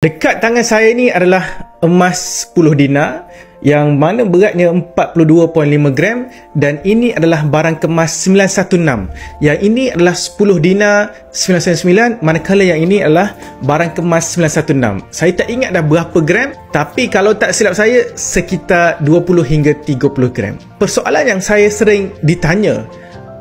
Dekat tangan saya ni adalah emas 10 dinar yang mana beratnya 42.5 gram dan ini adalah barang kemas 916. Yang ini adalah 10 dinar 999 manakala yang ini adalah barang kemas 916. Saya tak ingat dah berapa gram, tapi kalau tak silap saya sekitar 20 hingga 30 gram. Persoalan yang saya sering ditanya,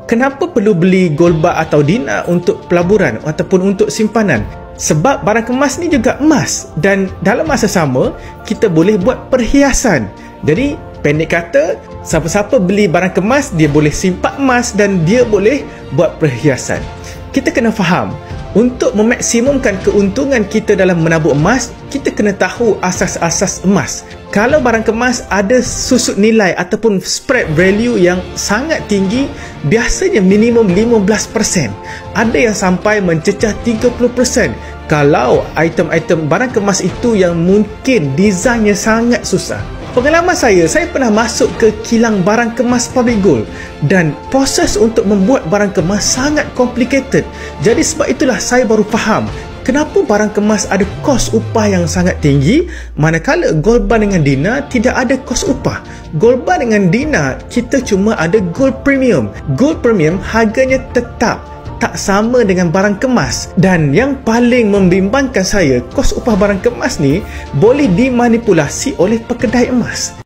kenapa perlu beli gold bar atau dinar untuk pelaburan ataupun untuk simpanan? Sebab barang kemas ni juga emas dan dalam masa sama kita boleh buat perhiasan. Jadi pendek kata, siapa-siapa beli barang kemas dia boleh simpan emas dan dia boleh buat perhiasan. Kita kena faham, untuk memaksimumkan keuntungan kita dalam menabur emas, kita kena tahu asas-asas emas. Kalau barang kemas ada susut nilai ataupun spread value yang sangat tinggi, biasanya minimum 15%. Ada yang sampai mencecah 30% kalau item-item barang kemas itu yang mungkin desainnya sangat susah. Pengalaman saya pernah masuk ke kilang barang kemas Public Gold dan proses untuk membuat barang kemas sangat complicated. Jadi sebab itulah saya baru faham kenapa barang kemas ada kos upah yang sangat tinggi, manakala gold bar dengan dinar tidak ada kos upah. Gold bar dengan dinar kita cuma ada gold premium. Gold premium harganya tetap, tak sama dengan barang kemas. Dan yang paling membimbangkan saya, kos upah barang kemas ni boleh dimanipulasi oleh pekedai emas.